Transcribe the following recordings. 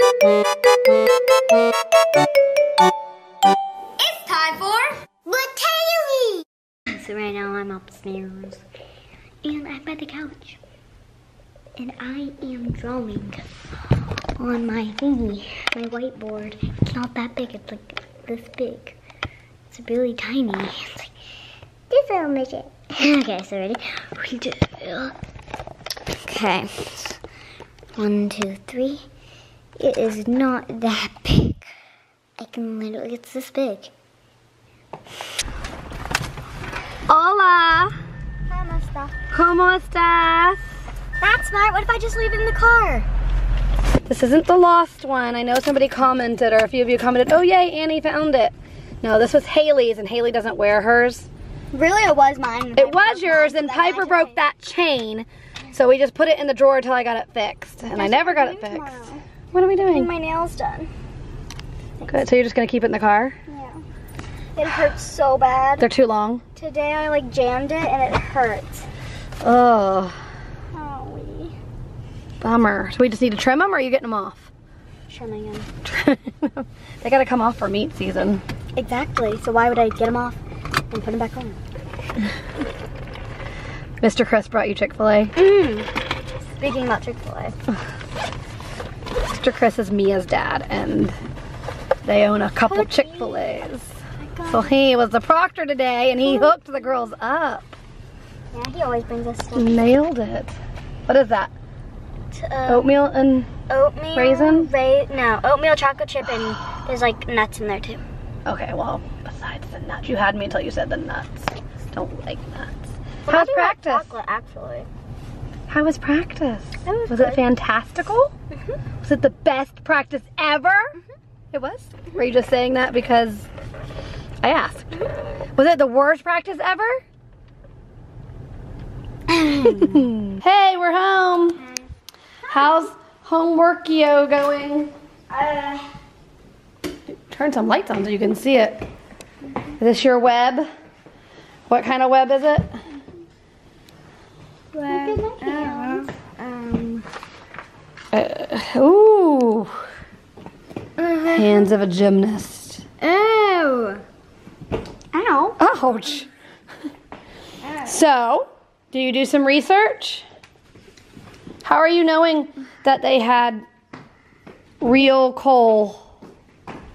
It's time for Bratayley. So right now I'm upstairs and I'm at the couch and I am drawing on my thingy, my whiteboard. It's not that big, it's like this big. It's really tiny. It's like this little midget. Okay, so ready? 3, 2. Okay. 1, 2, 3. It is not that big. I can literally, it's this big. Hola. Hi, Musta. ¿Cómo estás? That's smart. What if I just leave it in the car? This isn't the lost one. I know somebody commented, or a few of you commented, oh yay, Annie found it. No, this was Hayley's, and Hayley doesn't wear hers. Really, it was mine. It was yours, and Piper broke that chain. So we just put it in the drawer until I got it fixed. And I never got it fixed. What are we doing? Getting my nails done. Good, so you're just gonna keep it in the car? Yeah. It hurts so bad. They're too long? Today I like jammed it and it hurts. Oh. Oh, Bummer. So we just need to trim them, or are you getting them off? Trimming them. They gotta come off for meat season. Exactly. So why would I get them off and put them back on? Mr. Chris brought you Chick-fil-A. Speaking about Chick-fil-A. Mr. Chris is Mia's dad, and they own a couple Chick-fil-A's. So he was the proctor today, and he hooked the girls up. Yeah, he always brings us stuff. Nailed it. What is that? Oatmeal and raisin? No, oatmeal, chocolate chip, and there's like nuts in there too. Okay, well, besides the nuts. You had me until you said the nuts. Don't like nuts. How's practice? Chocolate, actually. How was practice? Was it fantastical? Was it the best practice ever? It was? Were you just saying that because I asked? Was it the worst practice ever? Hey, we're home. How's homework-yo going? Turn some lights on so you can see it. Is this your web? What kind of web is it? Ooh. Hands of a gymnast. Oh. Ow. Ouch. So, do you do some research? How are you knowing that they had real coal?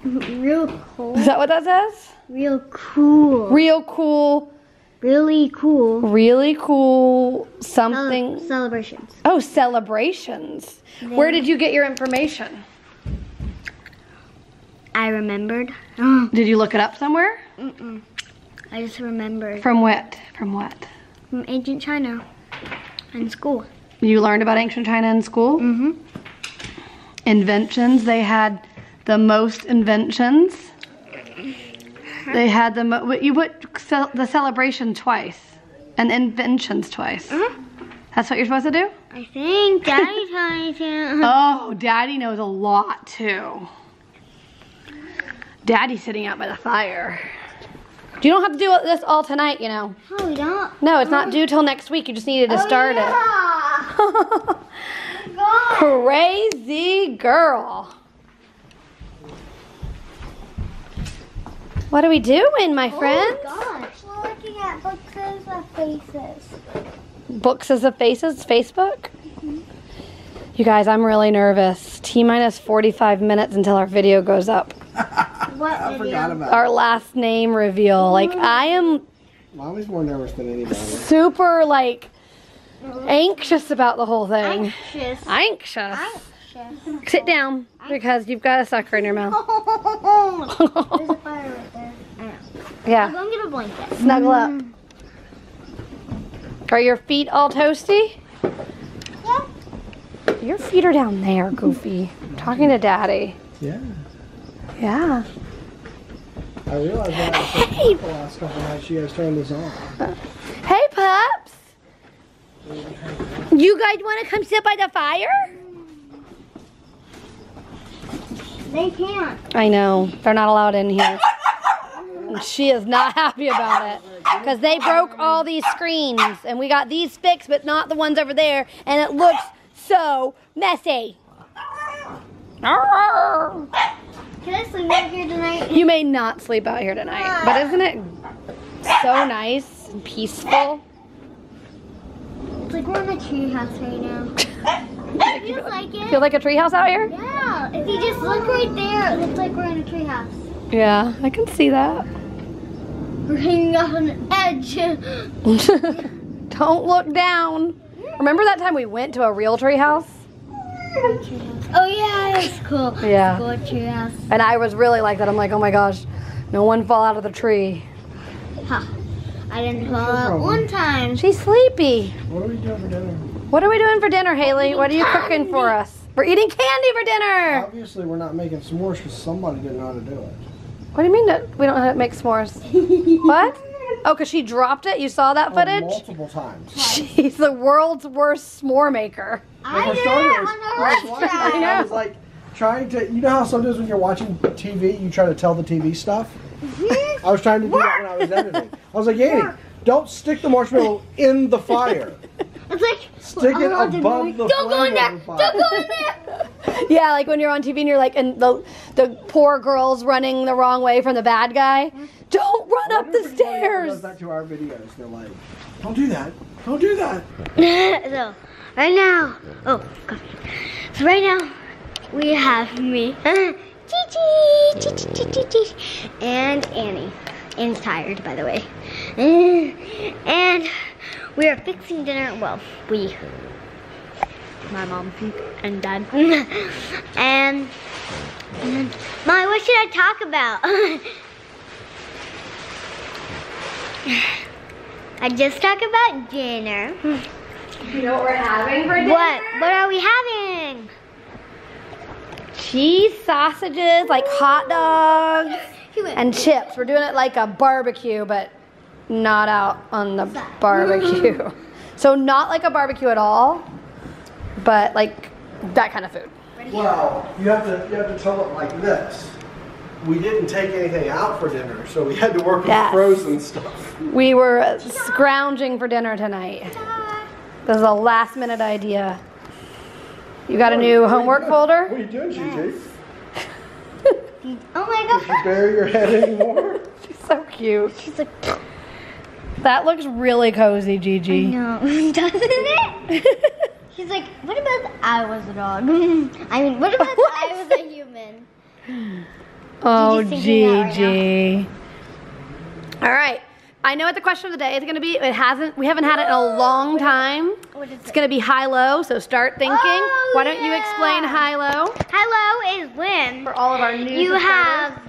Real cool. Is that what that says? Real cool. Real cool. Really cool. Really cool something. Celebrations. Oh, celebrations. Where did you get your information? I remembered. Did you look it up somewhere? I just remembered. From what? From what? From ancient China in school. You learned about ancient China in school? Inventions. They had the most inventions. They had you put the celebration twice and inventions twice. That's what you're supposed to do? I think Daddy told me to. Oh, Daddy knows a lot too. Daddy's sitting out by the fire. You don't have to do this all tonight, you know. Oh, we don't? No, it's not due till next week. You just needed to start it. Crazy girl. What are we doing, my friends? Oh gosh, we're looking at books of faces. Books as of faces, Facebook? You guys, I'm really nervous. T-minus 45 minutes until our video goes up. What forgot about our last name reveal. Like, I am Mommy's more nervous than anybody. super, like, anxious about the whole thing. Anxious. Sit down, because you've got a sucker in your mouth. There's a fire right there. Yeah. I'm going to get a blanket. Snuggle up. Are your feet all toasty? Yeah. Your feet are down there, Goofy. I'm talking to Daddy. Yeah. Yeah. I realized that I was so the last couple nights you guys turned this on. Hey, pups. You guys want to come sit by the fire? They can't. I know. They're not allowed in here. And she is not happy about it. Because they broke all these screens. And we got these fixed, but not the ones over there. And it looks so messy. Can I sleep out here tonight? You may not sleep out here tonight, but isn't it so nice and peaceful? It's like we're in a tree house right now. It feels like it. Feel like a treehouse out here? Yeah. If you just look right there, it looks like we're in a tree house. Yeah, I can see that. We're hanging off on an edge. Don't look down. Remember that time we went to a real tree house? Oh yeah, it's cool. Yeah. It's cool tree house. And I was really like that. I'm like, oh my gosh, no one fall out of the tree. Huh. I didn't fall out one time. She's sleepy. What are we doing for dinner? What are we doing for dinner, Hayley? What are you cooking for us? We're eating candy for dinner. Obviously, we're not making s'mores because somebody didn't know how to do it. What do you mean that we don't know how to make s'mores? What? Oh, because she dropped it? You saw that footage? Multiple times. She's the world's worst s'more maker. I did it on the first try. I was like trying to, you know how sometimes when you're watching TV, you try to tell the TV stuff? I was trying to do that when I was editing. I was like, Annie, don't stick the marshmallow in the fire. It's like, Stick it above the Don't go in there. flame of the fire. Don't go in there. Yeah, like when you're on TV and you're like, and the poor girl's running the wrong way from the bad guy. Don't run up the Does stairs. that to our videos? They're like, don't do that. Don't do that. So, right now, oh, God. So right now, we have me, Gigi, and Annie. Annie's tired, by the way. And we are fixing dinner. Well, my mom and dad. And Mommy, what should I talk about? I just talked about dinner. You know what we're having for dinner? What are we having? Cheese sausages, like hot dogs, and chips. We're doing it like a barbecue, but not out on the barbecue. So not like a barbecue at all, but like that kind of food. Well, you have to tell it like this. We didn't take anything out for dinner, so we had to work with frozen stuff. We were scrounging for dinner tonight. This is a last minute idea. You got a new homework folder? What are you doing, Gigi? Oh my Did you bury your head anymore? She's so cute. She's like, That looks really cozy, Gigi. no, doesn't it? She's like, what about if I was a dog? I mean, what about if I was a human? Oh, Gigi's thinking that right Gigi. All right. I know what the question of the day is going to be. We haven't had it in a long time. What is It's it? going to be high-low, so start thinking. Oh, Why don't you yeah. explain high-low Hello is when for all of our new you subscribers? have,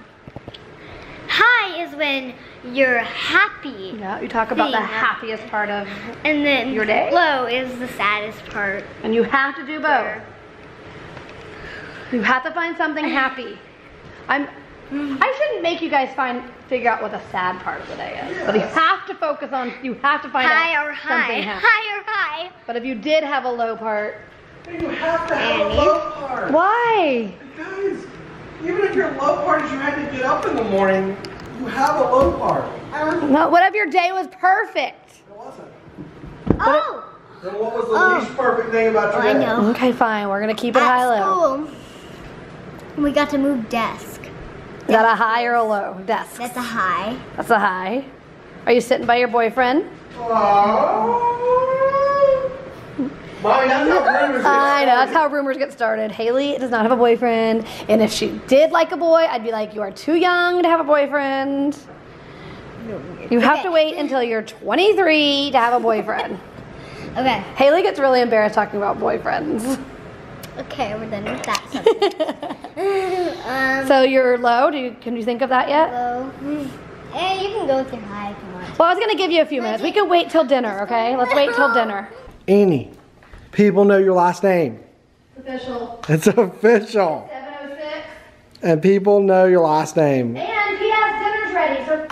high is when you're happy. Yeah, you talk about the Being happiest part of, And then Your day? low is the saddest part. and you have to do both. You have to find something happy. I shouldn't make you guys figure out what the sad part of the day is. But you have to focus on, you have to find High out or something high. happy. High or high. But if you did have a low part, You have to have Annie? a low part. why? Guys, even if your low part is you had to get up in the morning, you have a low part. No, what if your day was perfect? It wasn't. Oh, Then what was the least perfect thing about your I day? know. Okay, fine. We're gonna keep it At high-low. school, we got to move desk. Is that a high or a low? Desk. That's a high. That's a high. Are you sitting by your boyfriend? Oh. Mommy, that's how rumors get I know, that's started. how rumors get started. Hayley does not have a boyfriend, and if she did like a boy, I'd be like, you are too young to have a boyfriend. You have to wait until you're 23 to have a boyfriend. Okay. Hayley gets really embarrassed talking about boyfriends. Okay, we're done with that subject. So you're low? Can you think of that yet? Low. Hey, you can go with your high if you want. Well, I was gonna give you a few minutes. We can wait till dinner, okay? Let's wait till dinner. Annie, people know your last name. Official. It's official. 7:06. And people know your last name. And he has dinners ready, so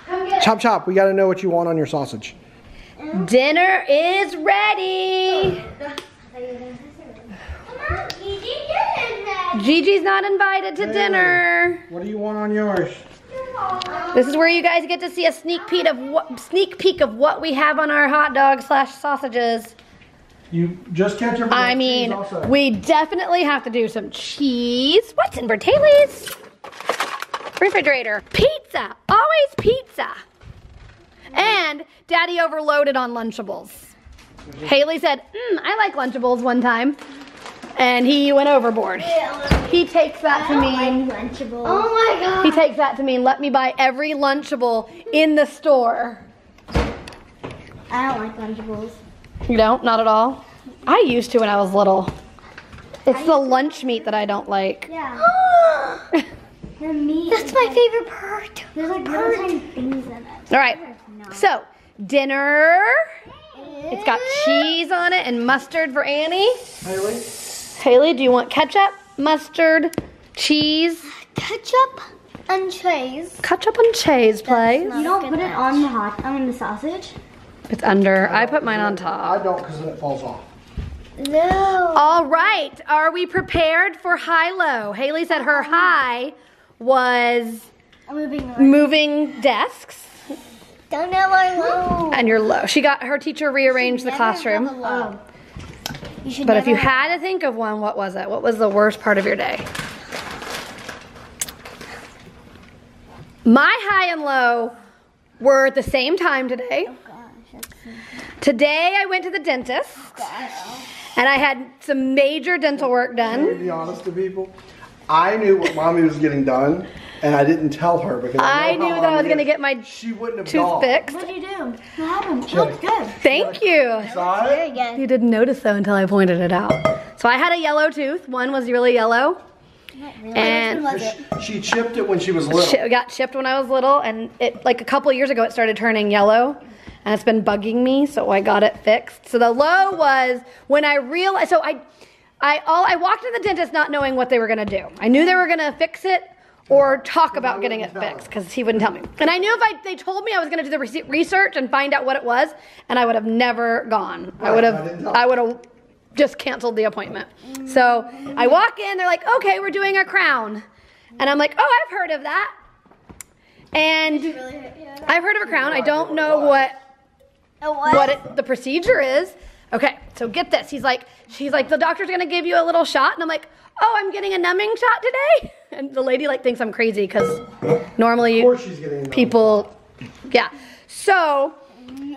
come get it. Chop chop, we gotta know what you want on your sausage. Dinner is ready. Come on, Gigi, dinner is Gigi's not invited to dinner. What do you want on yours? This is where you guys get to see a sneak peek of what we have on our hot dog / sausages. You just catch everything. I mean, we definitely have to do some cheese. What's in Bratayley's refrigerator? Pizza, always pizza. And Daddy overloaded on Lunchables. Hayley said, I like Lunchables one time. And he went overboard. He takes that to mean, Lunchables. Oh my God. he takes that to mean, let me buy every Lunchable in the store. I don't like Lunchables. You don't? Not at all? I used to when I was little. It's the lunch meat that I don't like. Yeah. The meat. That's my favorite part. There's like little tiny things in it. All right. So, dinner. It's got cheese on it and mustard for Annie. Hayley? Hayley, do you want ketchup, mustard, cheese? Ketchup and cheese. Ketchup and cheese, please. You don't put it on the sausage? It's under. I put mine on top. I don't because then it falls off. No. All right. Are we prepared for high-low? Hayley said her high was moving desks. Don't know my low. And your low. She got her teacher rearranged the classroom. But if you had to think of one, what was it? What was the worst part of your day? My high and low were at the same time today. Today I went to the dentist and I had some major dental work done. Can we be honest to people? I knew what Mommy was getting done and I didn't tell her because I knew that I was going to get my tooth fixed. What did you do? What happened? It looks good. Thank you. Saw Very it? good. You didn't notice though until I pointed it out. So I had a yellow tooth. One was really yellow. And She chipped it when she was little. got chipped when I was little, and it like a couple years ago it started turning yellow, and it's been bugging me, so I got it fixed. So the low was when I realized. So I walked to the dentist not knowing what they were gonna do. I knew they were gonna fix it or talk about getting it fixed because he wouldn't tell me. And I knew if they told me I was gonna do the research and find out what it was, and I would have never gone. I would have just canceled the appointment. So I walk in, they're like, okay, we're doing a crown. And I'm like, oh, I've heard of that. And I've heard of a crown. I don't know what the procedure is. Okay, so get this. She's like, the doctor's gonna give you a little shot. And I'm like, oh, I'm getting a numbing shot today? And the lady like thinks I'm crazy because normally people, yeah. So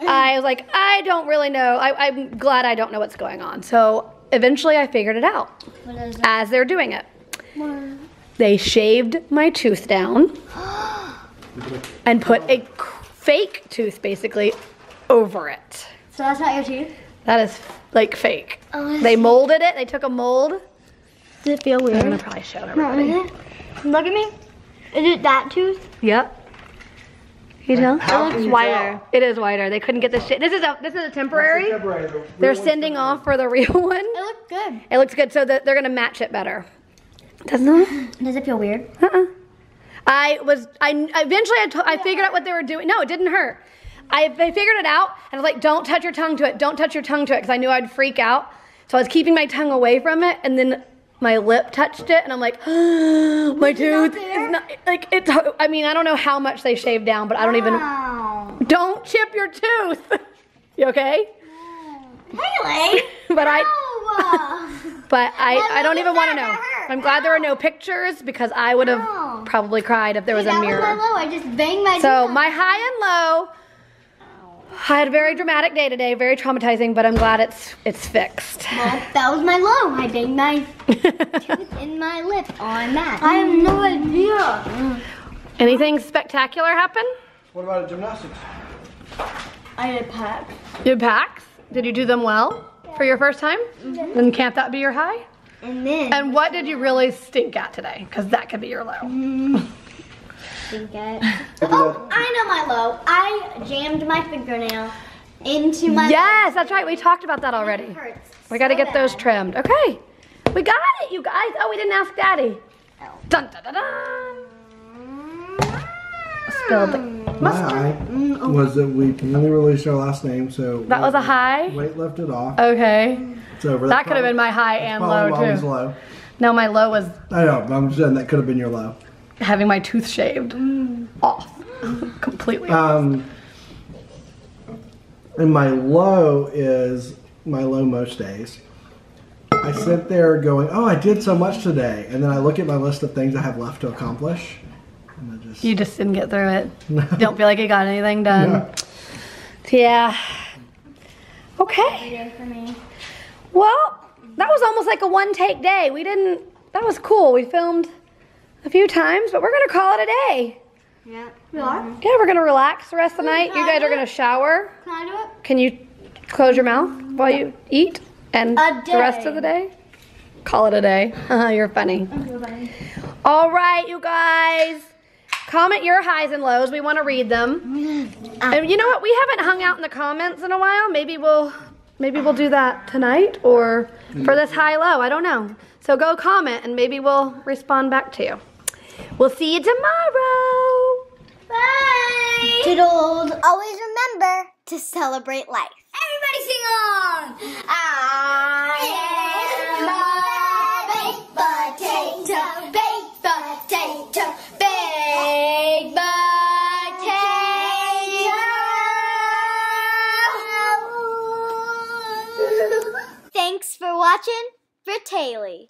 I was like, I don't really know. I'm glad I don't know what's going on. So eventually I figured it out as they're doing it. They shaved my tooth down and put a fake tooth basically over it. So that's not your tooth? That is like fake. Oh, they molded it. They took a mold. Does it feel weird? I'm gonna probably show everybody. No, is it? Look at me. Is it that tooth? Yep. You tell? It looks whiter. It is whiter. They couldn't get this shit. This is a temporary. They're sending off for the real one. It looks good. It looks good, so that they're gonna match it better. Doesn't it? Does it feel weird? I figured out what they were doing. No, it didn't hurt. I figured it out, and I was like, don't touch your tongue to it. Don't touch your tongue to it, because I knew I'd freak out. So I was keeping my tongue away from it, and then my lip touched it, and I'm like, my tooth is not, like, it's, I mean, I don't know how much they shaved down, but I don't even, don't chip your tooth. You okay? Hayley! But I don't even want to know. I'm glad there were no pictures, because I would have probably cried if there was a mirror. That was my low. I just banged my So my high and low, I had a very dramatic day today, very traumatizing, but I'm glad it's fixed. Well, that was my low. I banged my tooth in my lip on that. I have no idea. Anything spectacular happen? What about at gymnastics? I did packs. You did packs? Did you do them well for your first time? Then can't that be your high? And what did you really stink at today? Because that could be your low. Oh, I know my low. I jammed my fingernail into my Yes, that's right. We talked about that already. It hurts We got to so get those bad. trimmed. Okay. We got it, you guys. Oh, we didn't ask Daddy. Oh. Dun, dun, dun, dun. Spilled the My high was that we finally released our last name, so That was a high? weight lifted off. Okay. It's over. That could have been my high and low, Mommy's too. low. No, my low was I know, but I'm saying that could have been your low. having my tooth shaved off. Completely. And my low is my low most days, I sit there going, oh, I did so much today. And then I look at my list of things I have left to accomplish. And I just... You just didn't get through it. Don't feel like you got anything done. No. Yeah. Okay. Well, that was almost like a one-take day. That was cool. We filmed a few times, but we're going to call it a day. Yeah. We are? Yeah, we're going to relax the rest of the night. You guys are going to shower. Can I do it? Can you close your mouth while you eat? And the rest of the day? Call it a day. You're funny. All right, you guys. Comment your highs and lows. We want to read them. And you know what? We haven't hung out in the comments in a while. Maybe we'll do that tonight or for this high-low. I don't know. So go comment and maybe we'll respond back to you. We'll see you tomorrow. Bye. Toodles. Always remember to celebrate life. Everybody sing along. I am a baked potato, baked potato, baked potato. Thanks for watching Bratayley.